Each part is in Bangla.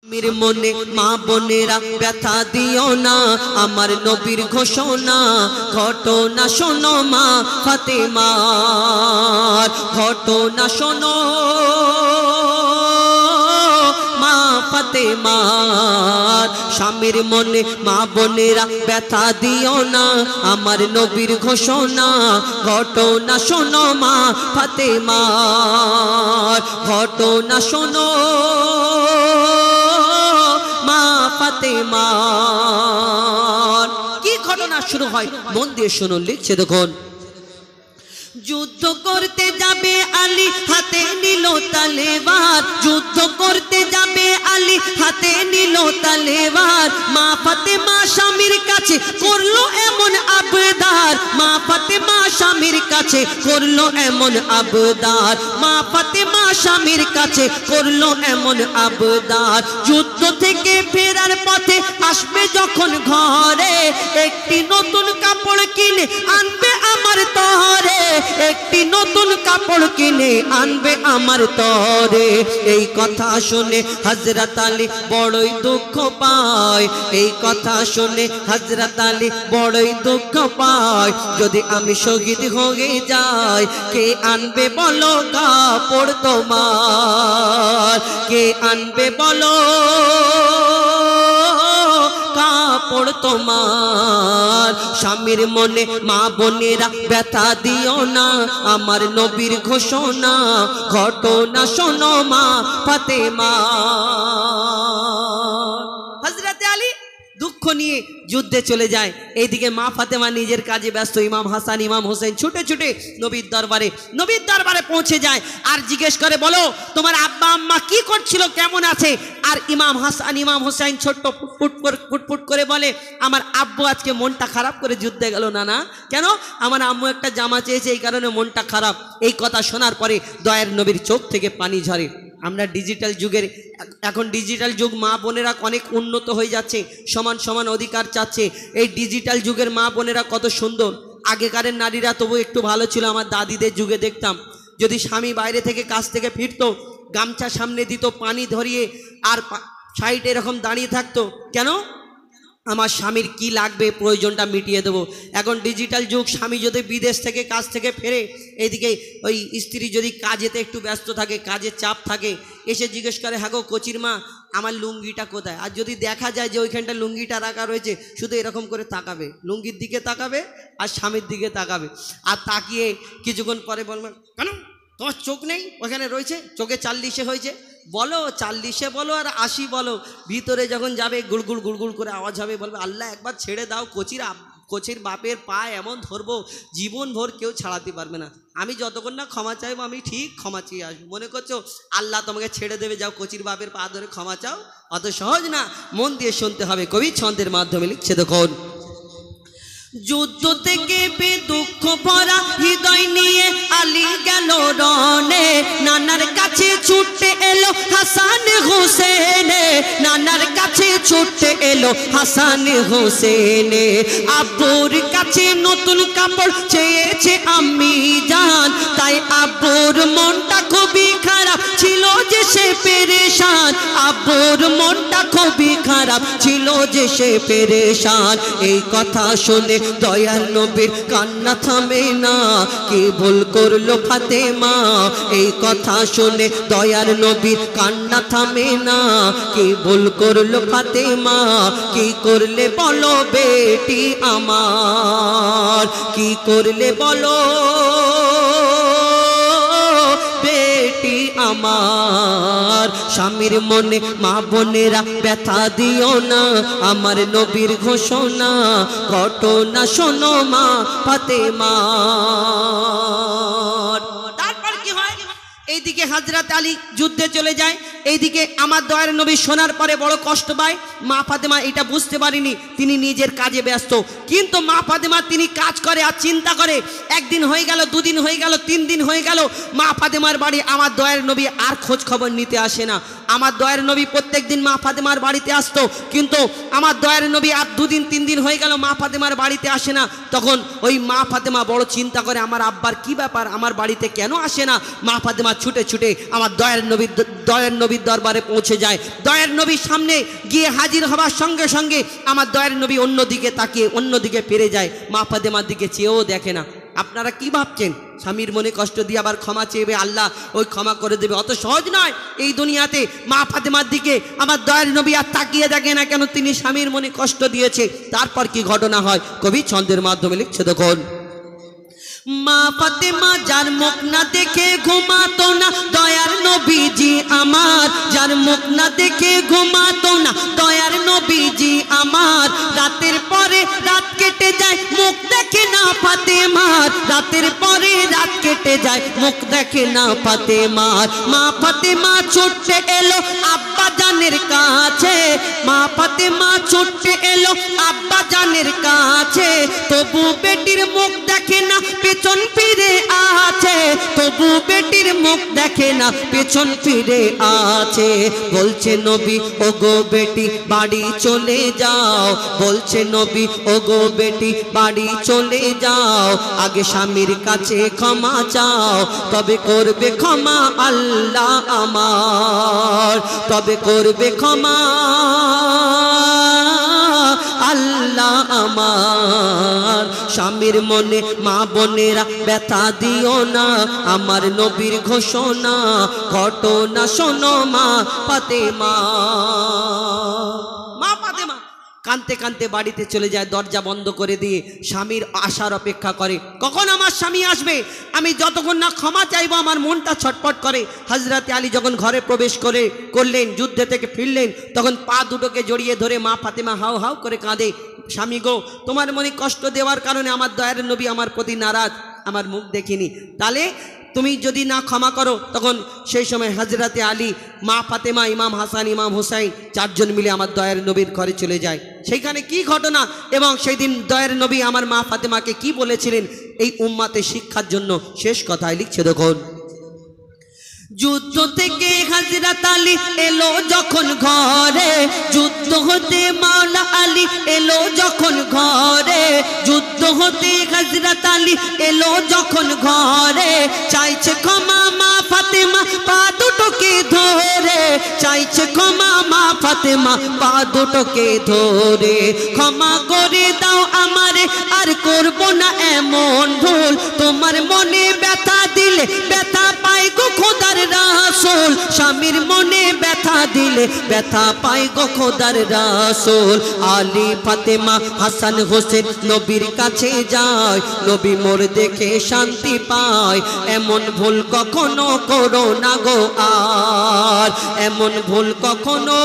মের মনে মা বোনেরা ব্যথা দিও না, আমার নবীর ঘোষণা ঘটনা শোনো মা ফাতেমার, ঘটনা শোনো মা ফাতেমার। স্বামীর মনে মা বোনেরা ব্যথা দিও না, আমার নবীর ঘোষণা ঘটনা শোনো মা ফাতেমার, ঘটনা শোনো মা ফাতেমার। কি ঘটনা শুরু হয় মন দিয়ে শুনুন, লিখছে দেখুন। যুদ্ধ করতে যাবে আলী হাতে নিল তলোয়ার, যুদ্ধ করতে যাবে আলী হাতে নিল তলোয়ার। মা ফাতেমা স্বামীর কাছে করলো এমন আবদার, মা ফাতেমা স্বামীর কাছে করলো এমন আবদার, মা ফাতেমা স্বামীর কাছে করলো এমন আবদার। যুদ্ধ থেকে ফেরার পথে আসবে যখন ঘরে, একটি নতুন কাপড় কিনে আনবে আমার তরে, একটি নতুন কাপড় কিনে আনবে আমার তরে। এই কথা শুনে হযরত আলী বড়ই দুঃখ পায়, এই কথা শুনে হযরত আলী বড়ই দুঃখ পায়। যদি আমি শহীদ হয়ে যাই, কে আনবে বলো কাপড় তোমার, কে আনবে বলো কাপড় তোমার। স্বামীর মনে মা বোনেরা ব্যথা দিও না, আমার নবীর ঘোষণা ঘটনা শোনো মা ফাতেমা। হযরত আলী দুঃখ নিয়ে যুদ্ধে চলে যায়, এইদিকে মা ফাতেমা নিজের কাজে ব্যস্ত। ইমাম হাসান ইমাম হোসেন ছুটে ছুটে নবীর দরবারে পৌঁছে যায় আর জিজ্ঞেস করে, বলো তোমার আব্বা আম্মা কি করছিল, কেমন আছে? আর ইমাম হাসান ইমাম হোসেন ছোট্ট ফুটফুট করে বলে, আমার আব্বু আজকে মনটা খারাপ করে যুদ্ধে গেল। না কেন? আমার আম্মু একটা জামা চেয়েছে, এই কারণে মনটা খারাপ। এই কথা শোনার পরে দয়ার নবীর চোখ থেকে পানি ঝরে। আমরা ডিজিটাল যুগের, এখন ডিজিটাল যুগ, মা বোনেরা অনেক উন্নত হয়ে যাচ্ছে, সমান সমান অধিকার চাচ্ছে। এই ডিজিটাল যুগের মা বোনেরা কত সুন্দর। আগেকারের নারীরা তবু একটু ভালো ছিল। আমার দাদিদের যুগে দেখতাম, যদি স্বামী বাইরে থেকে কাজ থেকে ফিরতো, গামছা সামনে দিত, পানি ধরিয়ে আর সাইডে এরকম দাঁড়িয়ে থাকতো। কেন? আমার স্বামীর কি লাগবে, প্রয়োজনটা মিটিয়ে দেবো। এখন ডিজিটাল যুগ, স্বামী যদি বিদেশ থেকে কাজ থেকে ফেরে, এইদিকে ওই স্ত্রী যদি কাজেতে একটু ব্যস্ত থাকে, কাজের চাপ থাকে, এসে জিজ্ঞেস করে, হ্যাঁ গো কচির মা আমার লুঙ্গিটা কোথায়? আর যদি দেখা যায় যে ওইখানটা লুঙ্গিটা রাখা রয়েছে, শুধু এরকম করে তাকাবে, লুঙ্গির দিকে তাকাবে আর স্বামীর দিকে তাকাবে। আর তাকিয়ে কিছুক্ষণ পরে বলবে, কেন তোমার চোখ নেই? ওখানে রয়েছে, চোখে 40 হয়েছে। বলো 40 বলো আর 80 বলো, ভিতরে যখন যাবে গুড়গুড় গুড়গুড় করে আওয়াজ হবে, বলবে আল্লাহ একবার ছেড়ে দাও, কোচির বাপের পা এমন ধরবো জীবন ভোর কেউ ছাড়াতে পারবে না। আমি যতক্ষণ না ক্ষমা চাইবো, আমি ঠিক ক্ষমা চেয়ে আসবো। মনে করছো আল্লাহ তোমাকে ছেড়ে দেবে, যাও কোচির বাপের পা ধরে ক্ষমা চাও? অত সহজ না, মন দিয়ে শুনতে হবে। কবি ছন্দের মাধ্যমে লিখছে দেখুন। যুদ্ধ থেকে দুঃখ ভরা হৃদয় নিয়ে আলী গেল রণে, নানার কাছে ছুটে এলো হাসান হোসেনে, নানার কাছে ছুটে এলো হাসান হোসেনে। আব্বুর কাছে নতুন কাপড় চেয়েছে আম্মি জান, তাই আব্বুর মনটা খুবই খারাপ ছিল যে সে পেরেশান, আব্বুর মনটা খুবই খারাপ ছিল যে সে পেরেশান। এই কথা শুনে দয়াল নবীর কান্না থামে না, কি ভুল করলো ফাতেমা? এই কথা শুনে দয়াল নবীর কান্না থামে না, কি ভুল করলো ফাতেমা? কি করলে বলো বেটি আমার, কি করলে বলো বেটি আমার? স্বামীর মনে মা বোনেরা ব্যথা দিও না, আমার নবীর ঘোষণা ঘটনা শোনো মা ফাতেমার। তারপর কি হয়? এইদিকে হযরত আলী যুদ্ধে চলে যায়, এইদিকে আমার দয়ার নবী শোনার পরে বড় কষ্ট পায়। মা ফাতেমা এটা বুঝতে পারেনি, তিনি নিজের কাজে ব্যস্ত। কিন্তু মা ফাতেমা তিনি কাজ করে আর চিন্তা করে। একদিন হয়ে গেল, দুদিন হয়ে গেল, 3 দিন হয়ে গেল, মা ফাতেমার বাড়ি আমার দয়ার নবী আর খোঁজ খবর নিতে আসে না। আমার দয়ার নবী প্রত্যেক দিন মা ফাতেমার বাড়িতে আসতো, কিন্তু আমার দয়ার নবী আর 2 দিন 3 দিন হয়ে গেল মা ফাতেমার বাড়িতে আসে না। তখন ওই মা ফাতেমা বড় চিন্তা করে, আমার আব্বার কি ব্যাপার, আমার বাড়িতে কেন আসে না? মা ফাতেমা ছুটে ছুটে আমার দয়ার নবী নবীর দরবারে পৌঁছে যায়। দয়ার নবীর সামনে গিয়ে হাজির হবার সঙ্গে সঙ্গে আমার দয়ার নবী অন্যদিকে তাকিয়ে অন্যদিকে ফিরে যায়, মা ফাতেমার দিকে চেয়েও দেখে না। আপনারা কি ভাবছেন স্বামীর মনে কষ্ট দিয়ে আবার ক্ষমা চেয়েবে আল্লাহ ওই ক্ষমা করে দেবে? অত সহজ নয়। এই দুনিয়াতে মা ফাতেমার দিকে আমার দয়ার নবী আর তাকিয়ে দেখে না কেন? তিনি স্বামীর মনে কষ্ট দিয়েছে। তারপর কি ঘটনা হয় কবি ছন্দের মাধ্যমে লিখছে দেখুন। মা ফাতেমা যার মুখ না দেখে ঘুমাতো না দয়ার নবীজি আমার, যার মুখ না দেখে ঘুমাতো না দয়ার নবীজি আমার, রাতের পরে রাত কেটে যায় মুখ দেখে না ফাতেমার, রাতের পরে রাত কেটে যায় মুখ দেখে না ফাতেমার। মা ফাতেমা ছুটে এলো আব্বা জানের কাছে, মা ফাতেমা ছুটে এলো আব্বা জানের কাছে, তবু বেটির মুখ দেখে না পেছন ফিরে আছে, তবু বেটির মুখ দেখে না পেছন ফিরে আছে। বলছে নবী ওগো বেটি বাড়ি চলে যাও, বলছে নবী ওগো বেটি বাড়ি চলে যাও, আগে স্বামীর কাছে ক্ষমা চাও, তবে করবে ক্ষমা আল্লাহ আমার, তবে করবে ক্ষমা আল্লাহ আমার। স্বামীর মনে মা বোনেরা ব্যথা দিও না, আমার নবীর ঘোষণা ঘটনা শোনো মা ফাতেমা। মা ফাতেমা কাঁদতে কাঁদতে বাড়িতে চলে যায়, দরজা বন্ধ করে দিয়ে স্বামীর আসার অপেক্ষা করে, কখন আমার স্বামী আসবে, আমি যতক্ষণ না ক্ষমা চাইবো আমার মনটা ছটফট করে। হযরতে আলী যখন ঘরে প্রবেশ করলেন, যুদ্ধে থেকে ফিরলেন, তখন পা দুটোকে জড়িয়ে ধরে মা ফাতেমা হাউ হাউ করে কাঁদে, স্বামী গো তোমার মনে কষ্ট দেওয়ার কারণে আমার দয়ার নবী আমার প্রতি নারাজ, আমার মুখ দেখিনি, তাহলে তুমি যদি না ক্ষমা করো। তখন সেই সময় হযরতে আলী, মা ফাতেমা, ইমাম হাসান, ইমাম হুসাইন চারজন মিলে আমার দয়ার নবীর ঘরে চলে যায়। সেইখানে কি ঘটনা এবং সেই দিন দয়ার নবী আমার মা ফাতেমাকে কি বলেছিলেন এই উম্মাতে শিক্ষার জন্য, শেষ কথায় লিখছে দেখুন। যুদ্ধ থেকে হযরত আলী এলো যখন ঘরে, যুদ্ধ হতে মাওলা আলী এলো যখন ঘরে, যুদ্ধ হতে হযরত আলী এলো যখন ঘরে, চাইছে ক্ষমা মা ফাতেমা পা দুটোকে ধরে, চাইছে ক্ষমা মা ফাতেমা পা দুটোকে ধরে, ক্ষমা করে দাও আমারে আর করব না এমন ভুল, তোমার মনে ব্যথা দিলে ব্যথা পাই গো খোদার রাসূল, স্বামীর মনে ব্যথা দিলে ব্যথা পাই গো খোদার রাসূল। আলী ফাতেমা হাসান হোসেন নবীর কাছে যায়, নবী মোর দেখে শান্তি পায়, এমন ভুল কখনো করো না গো আর, এমন ভুল কখনো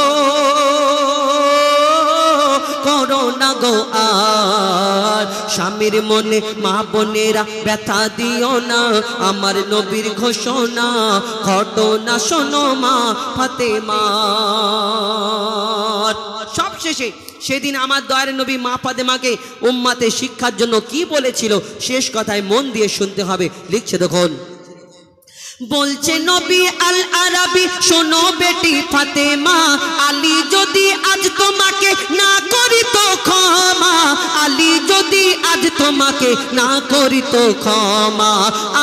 করো না গো আর। স্বামীর মনে মা বোনেরা ব্যথা দিও না, আমার নবীর ঘোষণা ঘটনা শোনো মা ফাতেমা। সব শেষে সেদিন আমার দয়ার নবী মা ফাতেমাকে উম্মাতে শিক্ষার জন্য কি বলেছিল, শেষ কথায় মন দিয়ে শুনতে হবে, লিখছে দেখুন। বলছে নবী আল আরাবি শোনো বেটি ফাতেমা, আলী যদি আজ তোমাকে না করি তো ক্ষমা, আলী যদি আজ তোমাকে না করি তো ক্ষমা,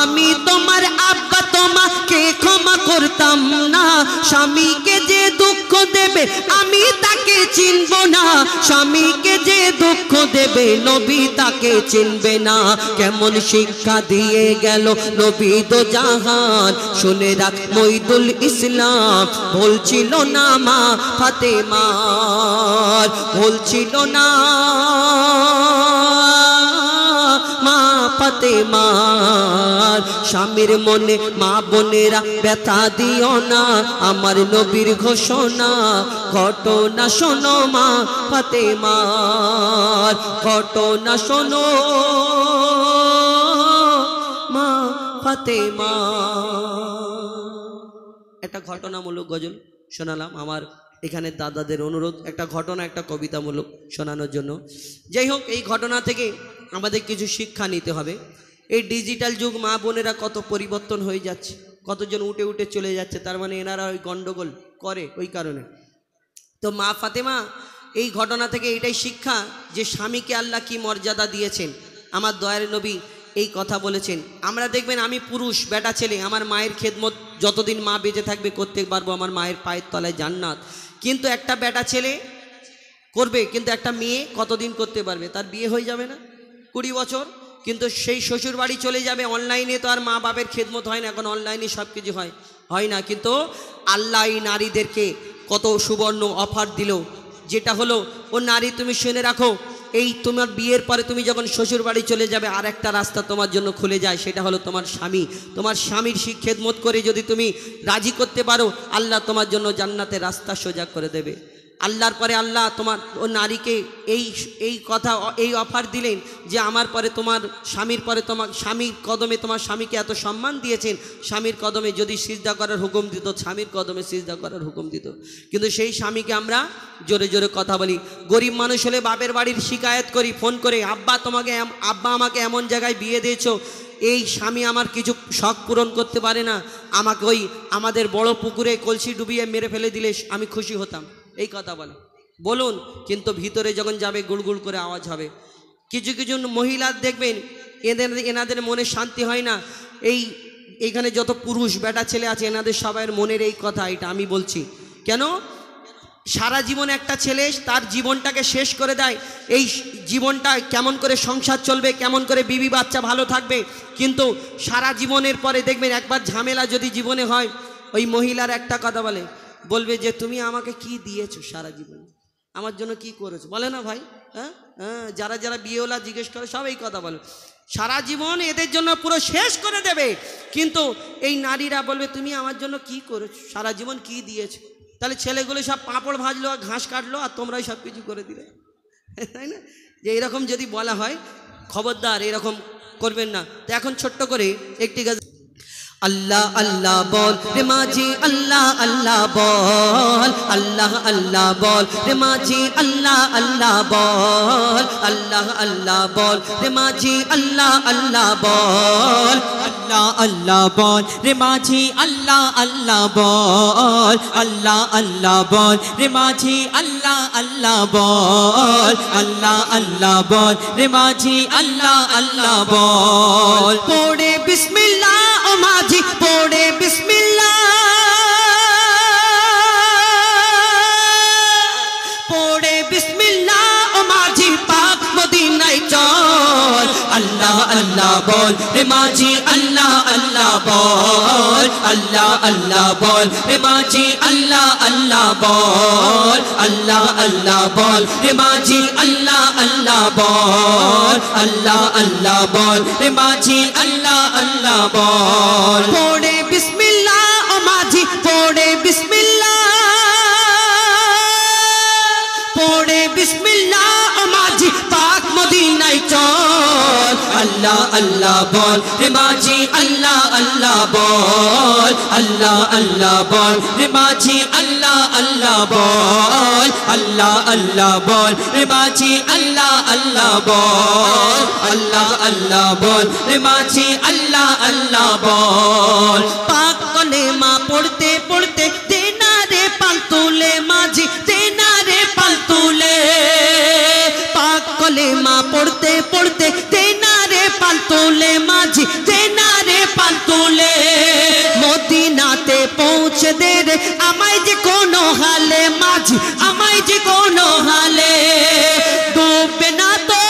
আমি তোমার আব্বা তোমাকে ক্ষমা করতাম না, স্বামীকে যে দুঃখ দেবে আমি তাকে চিনব না, স্বামীকে যে দুঃখ দেবে নবী তাকে চিনবে না। কেমন শিক্ষা দিয়ে গেল নবী দো জাহান, শুনে রাখ মঈদুল ইসলাম, বলছিল না মা ফাতেমার, বলছিল না মা ফাতেমার। স্বামীর মনে মা বোনেরা ব্যথা দিও না, আমার নবীর ঘোষণা ঘটনা শোনো মা ফাতেমার, ঘটনা শোনো মা ফাতেমা। একটা ঘটনামূলক গজল শোনালাম, আমার এখানে দাদাদের অনুরোধ একটা ঘটনা একটা কবিতামূলক শোনানোর জন্য। যাই হোক, এই ঘটনা থেকে আমাদের কিছু শিক্ষা নিতে হবে। এই ডিজিটাল যুগ, মা বোনেরা কত পরিবর্তন হয়ে যাচ্ছে, কতজন উঠে উঠে চলে যাচ্ছে, তার মানে এনারা ওই গন্ডগোল করে ওই কারণে। তো মা ফাতেমা এই ঘটনা থেকে এটাই শিক্ষা যে স্বামীকে আল্লাহ কি মর্যাদা দিয়েছেন। আমার দয়ার নবী এই কথা বলেছেন। আমরা দেখবেন আমি পুরুষ বেটা ছেলে, আমার মায়ের খেদমত যতদিন মা বেঁচে থাকবে করতে পারবো, আমার মায়ের পায়ের তলায় জান্নাত। কিন্তু একটা বেটা ছেলে করবে, কিন্তু একটা মেয়ে কতদিন করতে পারবে? তার বিয়ে হয়ে যাবে না 20 বছর, কিন্তু সেই শ্বশুর বাড়ি চলে যাবে। অনলাইনে তো আর মা বাপের খেদমত হয় না, এখন অনলাইনে সব কিছু হয় না। কিন্তু আল্লাহ এই নারীদেরকে কত সুবর্ণ অফার দিল, যেটা হলো, ও নারী তুমি শুনে রাখো, এই তোমার বিয়ের পরে তুমি যখন শ্বশুর বাড়ি চলে যাবে আর একটা রাস্তা তোমার জন্য খুলে যায়, সেটা হলো তোমার স্বামী। তোমার স্বামীর খেদমত করে যদি তুমি রাজি করতে পারো, আল্লাহ তোমার জন্য জান্নাতের রাস্তা সোজা করে দেবে। আল্লাহর পরে আল্লাহ তোমার ও নারীকে এই কথা এই অফার দিলেন যে আমার পরে তোমার স্বামীর পরে তোমার স্বামীর কদমে, তোমার স্বামীকে এত সম্মান দিয়েছেন, স্বামীর কদমে যদি সিজদা করার হুকুম দিত, স্বামীর কদমে সিজদা করার হুকুম দিত। কিন্তু সেই স্বামীকে আমরা জোরে জোরে কথা বলি। গরিব মানুষ হলে বাপের বাড়ির শিকায়ত করি ফোন করে, আব্বা আমাকে এমন জায়গায় বিয়ে দিয়েছো, এই স্বামী আমার কিছু শখ পূরণ করতে পারে না, আমাকে ওই আমাদের বড় পুকুরে কলসি ডুবিয়ে মেরে ফেলে দিলে আমি খুশি হতাম। এই কথা বলুন, কিন্তু ভিতরে যখন যাবে গুড়গুড় করে আওয়াজ হবে। কিছু কিছু মহিলা দেখবেন এনাদের মনে শান্তি হয় না। এইখানে যত পুরুষ বেটা ছেলে আছে, এনাদের সবাইয়ের মনের এই কথা, এটা আমি বলছি কেন? সারা জীবন একটা ছেলে তার জীবনটাকে শেষ করে দেয়, এই জীবনটা কেমন করে সংসার চলবে, কেমন করে বিবি বাচ্চা ভালো থাকবে। কিন্তু সারা জীবনের পরে দেখবেন একবার ঝামেলা যদি জীবনে হয়, ওই মহিলার একটা কথা বলবে যে তুমি আমাকে কি দিয়েছো সারা জীবনে, আমার জন্য কি করেছো, বলে না ভাই? হ্যাঁ হ্যাঁ, যারা যারা বিয়েওয়ালা জিজ্ঞেস করে সব এই কথা বলে, সারা জীবন এদের জন্য পুরো শেষ করে দেবে। কিন্তু এই নারীরা বলবে তুমি আমার জন্য কি করেছো, সারা জীবন কি দিয়েছো। তাহলে ছেলেগুলো সব পাঁপড় ভাজলো আর ঘাস কাটলো আর তোমরাই সব কিছু করে দিলে, তাই না? যে এরকম যদি বলা হয়, খবরদার এরকম করবেন না। তো এখন ছোট্ট করে একটি গাছ, আল্লাহ আল্লাহ বল রে মাঝি, আল্লাহ আল্লাহ বল, আল্লাহ আল্লাহ বল রে মাঝি, আল্লাহ আল্লাহ বল, আল্লাহ আল্লাহ বল রে মাঝি, আল্লাহ আল্লাহ বল, আল্লাহ আল্লাহ বল রে মাঝি, আল্লাহ আল্লাহ বল, আল্লাহ আল্লাহ বল রে মাঝি, আল্লাহ আল্লাহ বল, আল্লাহ আল্লাহ বল রে মাঝি, আল্লাহ আল্লাহ বল। পড়ে বিসমিল্লাহ ও মাঝি, পড়ে বিসমিল্লাহ, পড়ে বিসমিল্লাহ ও মাঝি, পাক মদিনায় চল। আল্লাহ আল্লাহ বল রে মাঝি, আল্লাহ আল্লাহ বল, আল্লাহ আল্লাহ বল রে মাঝি, আল্লাহ আল্লাহ বল, আল্লাহ আল্লাহ বল রে মাঝি, আল্লাহ আল্লাহ বল, আল্লাহ আল্লাহ বল রে মাঝি, আল্লাহ আল্লাহ বল। পড়ে বিসমিল্লাহ ও মাঝি, পড়ে বিসমিল্লাহ, পড়ে বিসমিল্লাহ ও মাঝি, পাক মদিনায় চল। আল্লাহ আল্লাহ বল রে মাঝি, আল্লাহ আল্লাহ বল, আল্লাহ আল্লাহ বল রে মাঝি, আল্লাহ আল্লাহ বল, আল্লাহ আল্লাহ বল রে মাঝি, আল্লাহ আল্লাহ বল, আল্লাহ আল্লাহ বল রে মাঝি, আল্লাহ আল্লাহ বল। পাক কলেমা পড়তে পড়তে দেনা রে পাল তুলে মাঝি, দেনা রে পাল তুলে, পাক কলেমা পড়তে পড়তে দেনা রে পাল তুলে মাঝি, দেনা রে পাল তুলে। মদিনাতে পৌঁছে দে রে আমায় যে কোনো হালে মাঝি, আমায় যে কোনো হালে, ডুববে না তো,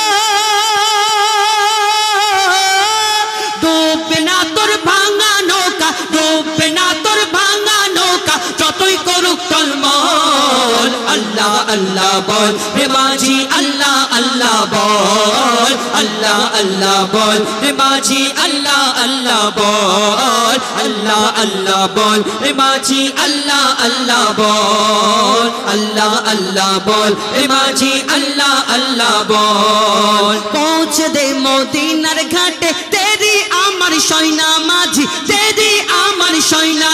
ডুববে না তোর ভাঙা নৌকা, ডুববে না তোর ভাঙা নৌকা, যতই করুক টলমল। আল্লাহ আল্লাহ বল রে মাঝি, আল্লাহ আল্লাহ বল, আল্লাহ আল্লাহ বল রে মাঝি, আল্লাহ আল্লাহ বল, আল্লাহ আল্লাহ বল রে মাঝি, আল্লাহ আল্লাহ বল, আল্লাহ আল্লাহ বল রে মাঝি, আল্লাহ আল্লাহ বল। পৌঁছে দে মদিনার ঘাটে তেরি আমার সৈনা মাঝি, তেরি আমার সৈনা,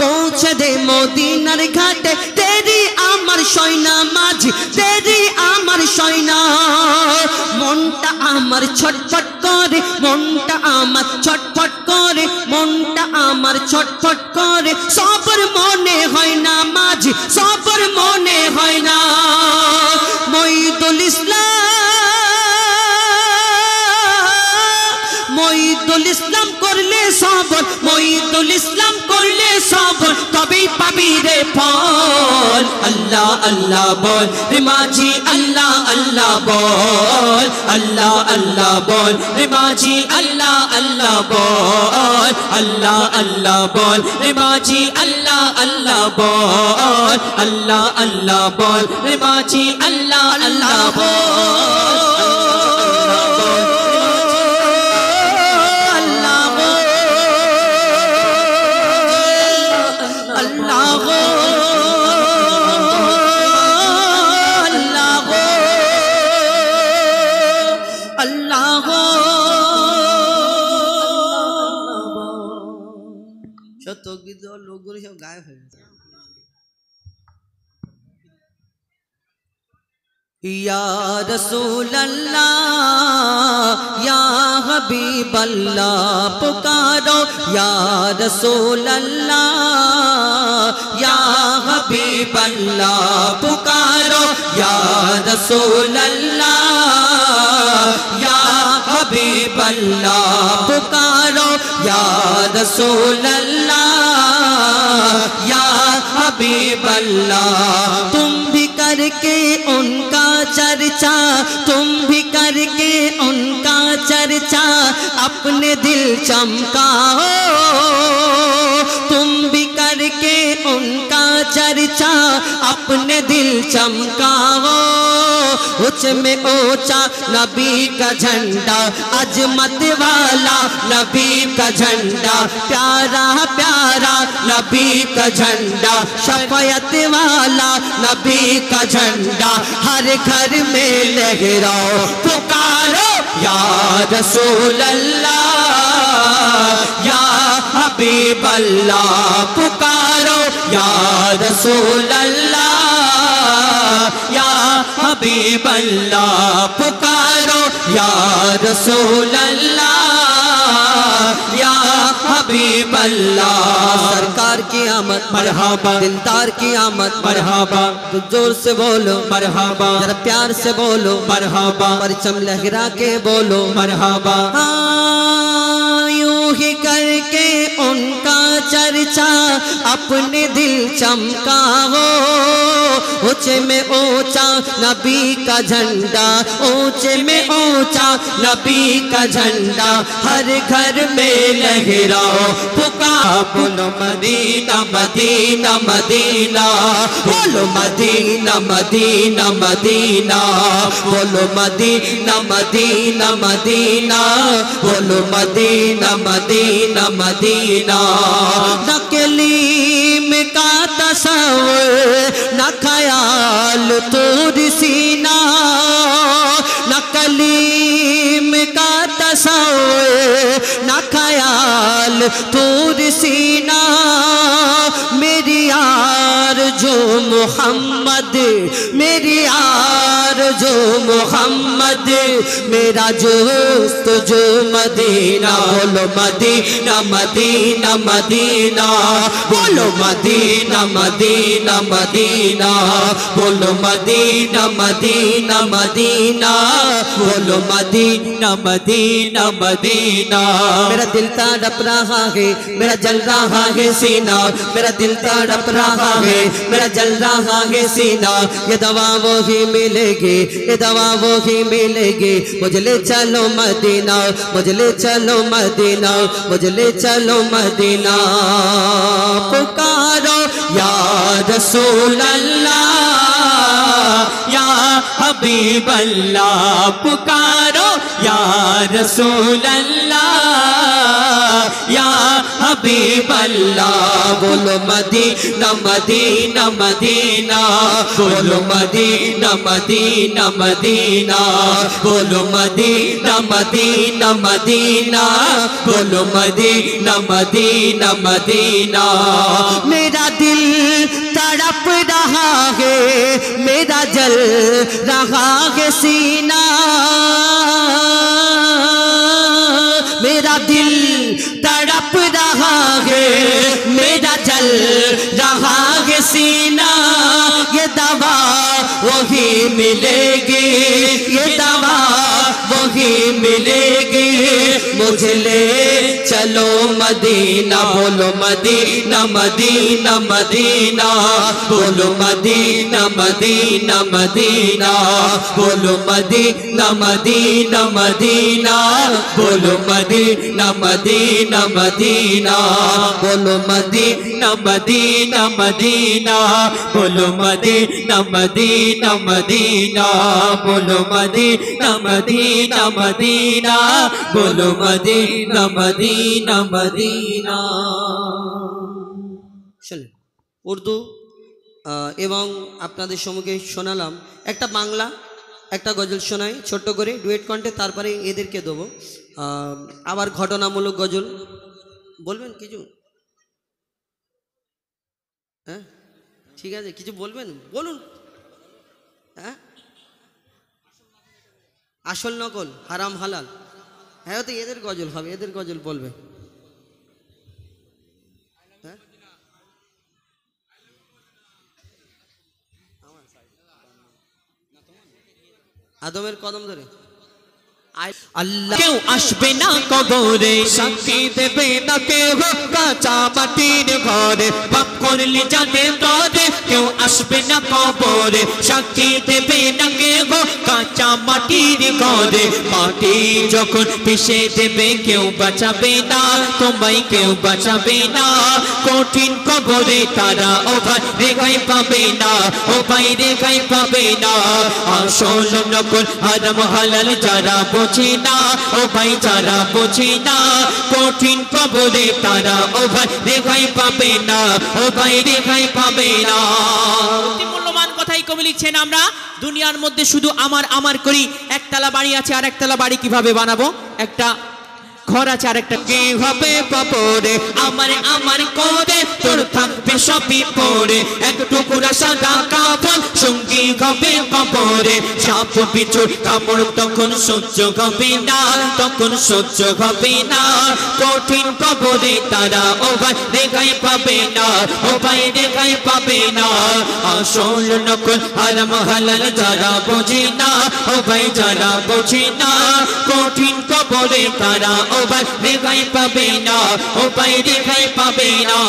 পৌঁছে দে মদিনার ঘাটে তেরি আমার সৈনা মাঝি, তেরি আমার সৈনা। মনটা আমার ছটফট করে, মনটা আমার ছটফট করে, মনটা আমার ছটফট করে, সবর মনে হয় না মাঝি, সবর মনে হয় না। মঈদুল ইসলাম, সফল মঈদুল ইসলাম করলে সফল তবেই পাবি রে ফল আল্লাহ আল্লাহ বল রে মাঝি আল্লাহ আল্লাহ বল আল্লাহ আল্লাহ বল রে মাঝি আল্লাহ আল্লাহ বল আল্লাহ আল্লাহ বল রে মাঝি আল্লাহ আল্লাহ বল আল্লাহ আল্লাহ বল রে মাঝি আল্লাহ আল্লাহ বল লোকগুলো সব গায়েব হয়ে গেছে ইয়া রাসূলুল্লাহ ইয়া হাবিবাল্লাহ পুকারো ইয়া রাসূলুল্লাহ ইয়া হাবিবাল্লাহ পুকারো ইয়া রাসূলুল্লাহ ইয়া হাবিবাল্লাহ পুকারো ইয়া রাসূলুল্লাহ या हबीब अल्लाह तुम भी करके उनका चर्चा तुम भी करके उनका चर्चा अपने दिल चमकाओ तुम भी करके उनका चर्चा अपने दिल चमकाओ ऊंच में ऊंचा नबी का झंडा अजमत वाला नबी का झंडा प्यारा प्यारा नबी का झंडा शफायत वाला नबी का झंडा हर घर में लहराओ पुकारो या रसूल अल्लाह या हबीब अल्लाह पुकारो या रसूल अल्लाह या हबीब अल्लाह पुकारो या रसूल अल्लाह या हबीब अल्लाह सरकार की आमद मरहबा दिलदार की आमद मरहबा तो जोर से बोलो मरहबा जरा प्यार से बोलो मरहबा परचम लहरा के बोलो मरहबा यूं ही करके उनका चर्चा अपने दिल चमकाओ ऊंचे में ऊंचा नबी का झंडा ऊंचे में ऊंचा नबी का झंडा हर घर में लहराओ पुकार बोलो मदीना मदीना मदीना बोलो मदीना मदीना मदीना बोलो मदीना मदीना मदीना बोलो मदीना मदीना मदीना न कलीम का तस्वुर न ख्याल तूर सीना न कलीम का तस्वुर न ख्याल तूर सीना मेरी यार जो मोहम्मद मेरी यार जो मोहम्मद मेरा दोस्त जो मदीना बोलो मदीना मदीना मदीना बोलो मदीना मदीना मदीना बोलो मदीना मदीना मदीना बोलो मदीना मदीना मदीना मेरा दिल तड़प रहा है मेरा जल रहा है सीना मेरा दिल तड़प रहा है मेरा जल रहा है सीना ये दवा वो ही मिलेगी ये दवा वो ही मिलेगी मुझे ले चलो मदीना मुझे ले चलो मदीना मुझे ले चलो मदीना पुकारो या रसूल अल्लाह या हबीब अल्लाह पुकारो या रसूल अल्लाह या हबीब अल्लाह बोलो मदीना मदीना मदीना बोलो मदीना मदीना मदीना बोलो मदीना मदीना मदीना बोलो मदीना मदीना मदीना मेरा दिल तड़प रहा है मेरा जल रहा है सीना मेरा दिल तड़प रहा है मेरा जल रहा है सीना ये दवा वही मिलेगी ये दवा वही मिलेगी मुझे ले चलो मदीना बोलो मदीना मदीना मदीना बोलो मदीना मदीना मदीना बोलो मदीना मदीना मदीना बोलो मदीना मदीना मदीना बोलो मदीना मदीना मदीना बोलो मदीना मदीना मदीना बोलो मदीना मदीना मदीना बोलो मदीना मदीना मदीना। শুনলেন উর্দু এবং আপনাদের সম্মুখে শোনালাম একটা বাংলা একটা গজল শোনাই ছোট্ট করে ডুয়েট কণ্ঠে, তারপরে এদেরকে দেবো আবার ঘটনামূলক গজল। বলবেন কিছু? হ্যাঁ ঠিক আছে, কিছু বলবেন বলুন। হ্যাঁ আসল নকল হারাম হালাল, হ্যাঁ তো এদের গজল হবে, এদের গজল বলবে। হ্যাঁ আদমের কদম ধরে আল্লাহ কেউ আসবে না কবরে সাক্ষী দেবে না কেউ কাঁচা মাটির ঘরে পাপ করলে যাদের তরে কেউ আসবে না কবরে সাক্ষী দেবে না কেউ কাঁচা মাটির ঘরে মাটি যখন পিষে দেবে কেউ বাঁচাবে না তোমায় কেউ বাঁচাবে না কঠিন কবরে তারা ও ভাই রেখাই পাবে না ও ভাই রেখাই পাবে না আসল নকল হারাম হালাল যারা বোঝে না ও ভাই যারা বোঝে না কঠিন কবরে তারা ও ভাই রেখাই পাবে না ও ভাই রেখাই পাবে না। অতি মূল্যবান কথাই কবি লিখছেন, আমরা দুনিয়ার মধ্যে শুধু আমার আমার করি, একতলা বাড়ি আছে আর একতলা বাড়ি কিভাবে বানাবো, একটা ঘর আছে আর একটা কে হবে কবরে আমার আমার করে তোর থাকবে সবই পড়ে এক টুকরা সাদা কাপড় সঙ্গী হবে কবরে সাপ বিছুর কামড় তখন সহ্য হবে না তখন সহ্য হবে না কঠিন কবরে তারা ও ভাই রেখাই পাবে না ও ভাই রেখাই পাবে না আসল নকল হারাম হালাল যারা বোঝে না ও ভাই যারা বোঝে না কঠিন কবরে তারা ও ভাই রেখাই পাবে না ও ভাই রেখাই পাবে না।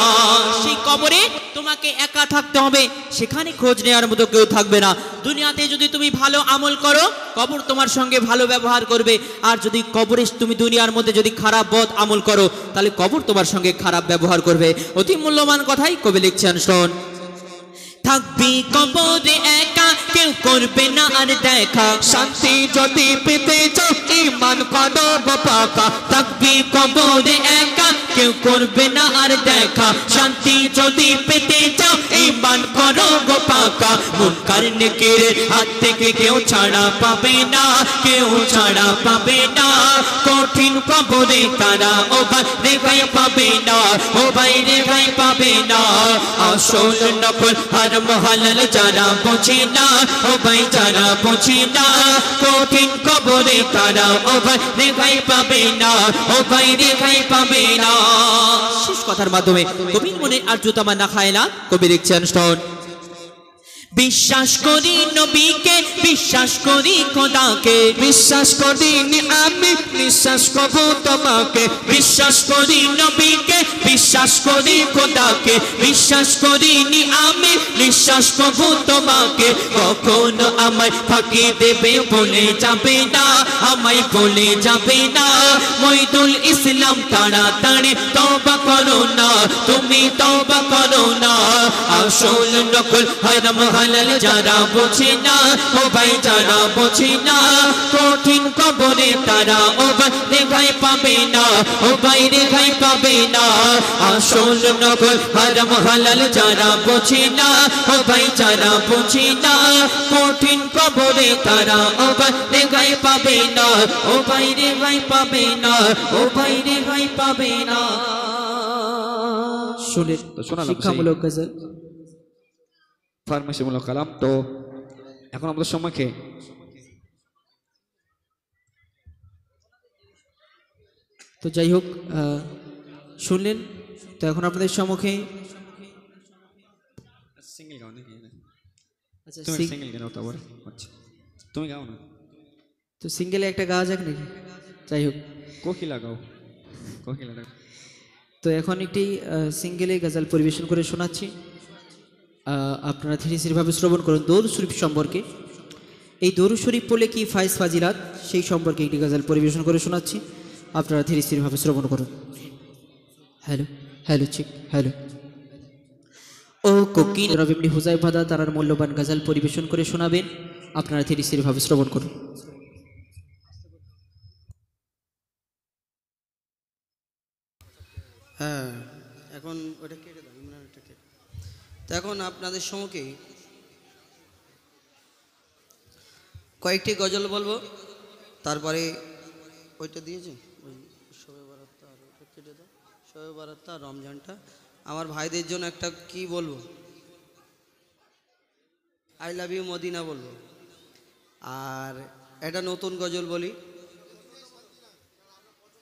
সেই কবরে তোমাকে একা থাকতে হবে, সেখানে খোঁজ নেওয়ার মতো কেউ থাকবে না। দুনিয়াতে যদি তুমি ভালো আমল করো কবর তোমার সঙ্গে ভালো ব্যবহার করবে, আর যদি কবরে তুমি দুনিয়ার মধ্যে যদি খারাপ বদ আমল করো তাহলে কবর তোমার সঙ্গে খারাপ ব্যবহার করবে। অতি মূল্যবান কথাই কবি লিখছেন, শোন। থাকবি কবরে একা কেউ করবে না আর দেখা শান্তি যদি পেতে চাও ঈমান করো পাকা থাকবি কবরে একা কেউ করবে না আর দেখা শান্তি যদি পেতে চাও ঈমান করো পাকা মুনকার নেকির হাত থেকে কেউ ছাড়া পাবে না কেউ ছাড়া পাবে না কঠিন কবরে তারা ও ভাই রেখাই পাবে না ও ভাই রেখাই পাবে না আসল নকল হারাম হালাল যারা বোঝে না ও ভাই যারা বোঝে না কঠিন কবরে তারা ও ভাই রেখাই পাবে না ও ভাই রেখাই পাবে না। শেষ কথার মাধ্যমে কবির মনে আর্দ্রতা না খায় না, কবি লিখছেন, শোন। বিশ্বাস করি নবীকে বিশ্বাস করি খোদাকে বিশ্বাস করিনি আমি বিশ্বাস করব তোমাকে বিশ্বাস করি নবীকে বিশ্বাস করি খোদাকে বিশ্বাস করিনি আমি বিশ্বাস করব তোমাকে কখনো আমায় ফাঁকি দেবে বলে যাবে না আমায় বলে যাবে না মইদুল ইসলাম তাড়াতাড়ি তওবা করো না তুমি তওবা করো না আসল নকল হারাম হালাল যারা বোঝে না ও ভাই যারা বোঝে না কঠিন কবরে তারা ও ভাই রেখাই পাবে না ও ভাই রেখাই পাবে না আসল নকল হারাম হালাল যারা বোঝে না ও ভাই যারা বোঝে না কঠিন কবরে তারা ও ভাই রেখাই পাবে না ও ভাই রেখাই পাবে না ও ভাই রেখাই পাবে না। শুনে শিক্ষামূলক গজল, ফার্মেসিমূলক কালাম। তো এখন আমাদের সম্মুখে তো যাই হোক শুনলেন। তো এখন আপনাদের সম্মুখে সিঙ্গেল গাও নাকি? আচ্ছা তুমি সিঙ্গেল গাও তো আবার আচ্ছা তুমি গাও না তো সিঙ্গেলে একটা গাওয়া যাক নাকি? যাই হোক কোকিলা গাও, কোকিলা গাও। তো এখন একটি সিঙ্গেলে গজল পরিবেশন করে শোনাচ্ছি, আপনারা ধীরে ধীরেভাবে শ্রবণ করুন দরুদ শরীফ সম্পর্কে। এই দরুদ শরীফ পড়লে কি ফায়েজ ফাজিলাত, সেই সম্পর্কে একটি গজল পরিবেশন করে শোনাচ্ছি, আপনারা ধীরে ধীরেভাবে শ্রবণ করুন। হ্যালো হ্যালো চিক হ্যালো। ও কোকিল রবি ইবনে হুযায়ফা তার মূল্যবান গজল পরিবেশন করে শোনাবেন, আপনারা ধীরে ধীরেভাবে শ্রবণ করুন। হ্যাঁ, এখন ওটা কেটে দাও, ইমরান ওটা কেটে। তো এখন আপনাদের সম্মুখে কয়েকটি গজল বলবো, তারপরে ওইটা দিয়েছে ওই শবে বারাতটা, আর ওটা কেটে দাও, শবে বারাতটা আর রমজানটা। আমার ভাইদের জন্য একটা কি বলবো, আই লাভ ইউ মদিনা বলবো। আর একটা নতুন গজল বলি,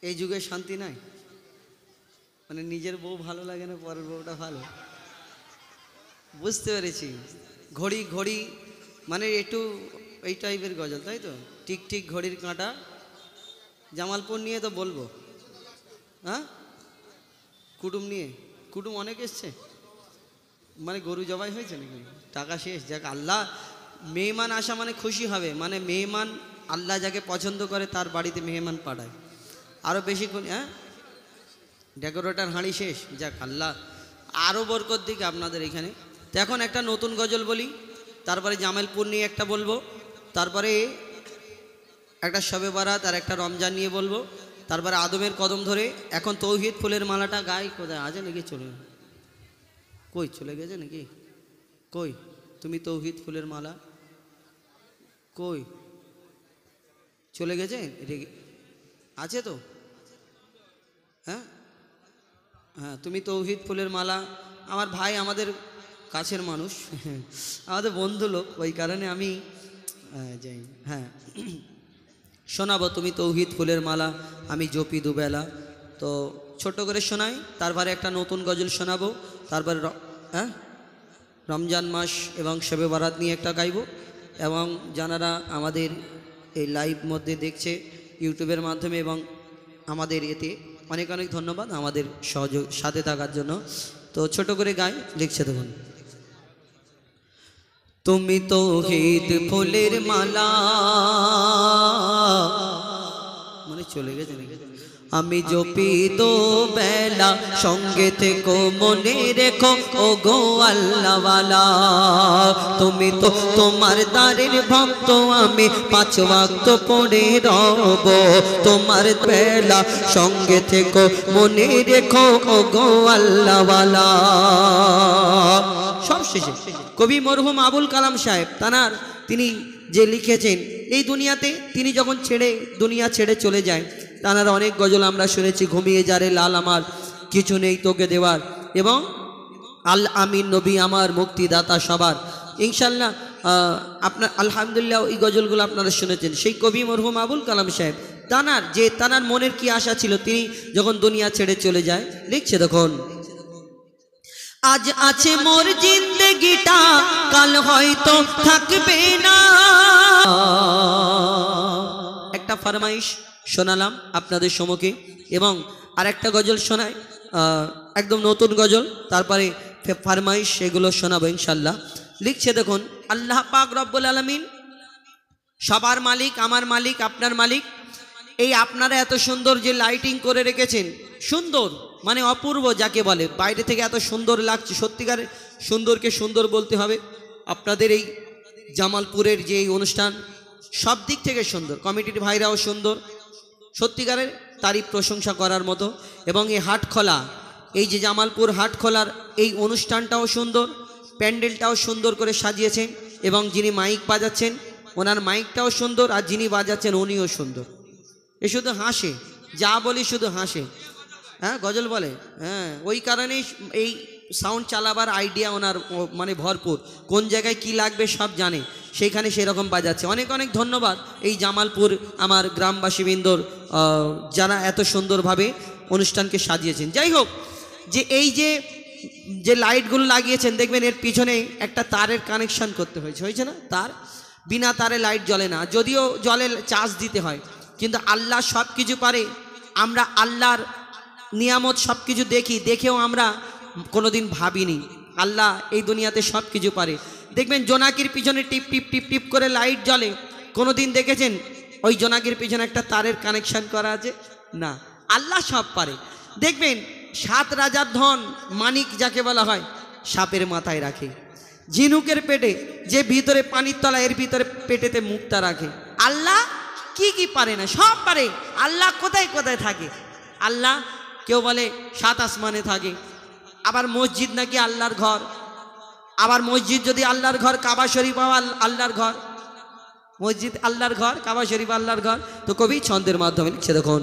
এই যুগে শান্তি নাই, মানে নিজের বউ ভালো লাগে না, পরের বউটা ভালো, বুঝতে পেরেছি। ঘড়ি ঘড়ি মানে একটু এই টাইপের গজল, তাই তো? টিক টিক ঘড়ির কাঁটা, জামালপুর নিয়ে তো বলবো। হ্যাঁ, কুটুম নিয়ে, কুটুম অনেক এসছে, মানে গরু জবাই হয়েছে নাকি, টাকা শেষ। যাক, আল্লাহ মেহমান আসা মানে খুশি হবে, মানে মেহমান আল্লাহ যাকে পছন্দ করে তার বাড়িতে মেহমান পাঠায়, আরও বেশি। হ্যাঁ, ডেকোরেটার হাঁড়ি শেষ। যাক, আল্লাহ আরও বরকত দিক আপনাদের এখানে। তো এখন একটা নতুন গজল বলি, তারপরে জামালপুর নিয়ে একটা বলবো, তারপরে একটা শবে বারাত আর একটা রমজান নিয়ে বলবো, তারপরে আদমের কদম ধরে। এখন তৌহিদ ফুলের মালাটা গায়ে কোথায় আছে নাকি, চলে কই চলে গেছে নাকি, কই তুমি তৌহিদ ফুলের মালা কই চলে গেছে, আছে তো? হ্যাঁ হ্যাঁ, তুমি তৌহিদ ফুলের মালা, আমার ভাই, আমাদের কাছের মানুষ, আমাদের বন্ধু লোক, ওই কারণে আমি যাই। হ্যাঁ, শোনাবো তুমি তৌহিদ ফুলের মালা আমি জপি দুবেলা। তো ছোট করে শোনাই, তারপরে একটা নতুন গজল শোনাবো, তারপরে হ্যাঁ রমজান মাস এবং শবে বারাত নিয়ে একটা গাইবো। এবং যারা আমাদের এই লাইভ মধ্যে দেখছে ইউটিউবের মাধ্যমে, এবং আমাদের এতে অনেক অনেক ধন্যবাদ আমাদের সহযোগ সাথে থাকার জন্য। তো ছোট করে গাই, লিখছে দেখুন। তুমি তৌহিদ ফুলের মালা, মানে চলে গেছে নাকি, আমি জপি দো বেলা, সঙ্গে থেকো মনে রেখো ও গো আল্লাহওয়ালা। তুমি তো তোমার দারের ভক্ত, আমি 5 ওয়াক্ত পড়ে রব, তোমার বেলা সঙ্গে থেকো মনে রেখো ও গো আল্লাহওয়ালা। সব শেষে কবি মরহুম আবুল কালাম সাহেব তানার, তিনি যে লিখেছেন এই দুনিয়াতে, তিনি যখন দুনিয়া ছেড়ে চলে যায়, তানার অনেক গজল আমরা শুনেছি। ঘুমিয়ে যারে লাল আমার, কিছু নেই তোকে দেওয়ার, এবং আল আমিন নবী আমার, মুক্তিদাতা সবার। ইনশাল্লাহ আপনার আলহামদুলিল্লাহ এই গজলগুলো আপনারা শুনেছেন। সেই কবি মরহুম আবুল কালাম সাহেব তানার মনের কি আশা ছিল, তিনি যখন দুনিয়া ছেড়ে চলে যায়, লিখছে দেখুন। আজ আছে মোর জিন্দেগিটা, কাল হয়তো থাকবে না। একটা ফরমাইশ শোনালাম আপনাদের সম্মুখে, এবং আরেকটা গজল শোনায়, একদম নতুন গজল, তারপরে ফরমাইশ, সেগুলো শোনাবো ইনশাল্লাহ। লিখছে দেখুন, আল্লাহ পাক রব্বুল আলামিন সবার মালিক, আমার মালিক, আপনার মালিক। এই আপনারা এত সুন্দর যে লাইটিং করে রেখেছেন, সুন্দর মানে অপূর্ব যাকে বলে, বাইরে থেকে এত সুন্দর লাগছে, সত্যিকারের সুন্দরকে সুন্দর বলতে হবে। আপনাদের এই জামালপুরের যে এই অনুষ্ঠান সব দিক থেকে সুন্দর, কমিটির ভাইরাও সুন্দর, সত্যিকারের তারিফ প্রশংসা করার মতো। এবং এই হাটখোলা, এই যে জামালপুর হাটখোলার এই অনুষ্ঠানটাও সুন্দর, প্যান্ডেলটাও সুন্দর করে সাজিয়েছেন, এবং যিনি মাইক বাজাচ্ছেন ওনার মাইকটাও সুন্দর, আর যিনি বাজাচ্ছেন উনিও সুন্দর। এ শুধু হাসে, যা বলি শুধু হাসে, হ্যাঁ গজল বলে, হ্যাঁ ওই কারণেই এই সাউন্ড চালাবার আইডিয়া ওনার মানে ভরপুর, কোন জায়গায় কি লাগবে সব জানে, সেইখানে সেরকম বাজাচ্ছে। অনেক অনেক ধন্যবাদ এই জামালপুর আমার গ্রামবাসীবৃন্দর, যারা এত সুন্দরভাবে অনুষ্ঠানকে সাজিয়েছেন। যাই হোক, যে এই যে লাইটগুলো লাগিয়েছেন, দেখবেন এর পিছনে একটা তারের কানেকশন করতে হয়েছে না, তার বিনা তারে লাইট জ্বলে না, যদিও জলে চার্জ দিতে হয়, কিন্তু আল্লাহ সব কিছু পারে, আমরা আল্লাহর নিয়ামত সব কিছু দেখি, দেখেও আমরা কোনোদিন ভাবিনি আল্লাহ এই দুনিয়াতে সব কিছু পারে। দেখবেন জোনাকির পিছনে টিপ টিপ টিপ টিপ করে লাইট জ্বলে, কোনোদিন দেখেছেন ওই জোনাকির পিছনে একটা তারের কানেকশন করা আছে? না, আল্লাহ সব পারে। দেখবেন 7 রাজার ধন মানিক যাকে বলা হয় সাপের মাথায় রাখে, ঝিনুকের পেটে যে ভিতরে পানির তলা এর ভিতরে পেটেতে মুক্তা রাখে। আল্লাহ কি কি পারে না, সব পারে। আল্লাহ কোথায় কোথায় থাকে? আল্লাহ কেউ বলে 7 আসমানে থাকে, আবার মসজিদ নাকি আল্লাহর ঘর, আবার মসজিদ যদি আল্লাহর ঘর, কাবা শরীফ আল্লাহর ঘর, মসজিদ আল্লাহর ঘর, কাবা শরীফ আল্লাহর ঘর। তো কবি ছন্দের মাধ্যমে লিখছে, দেখুন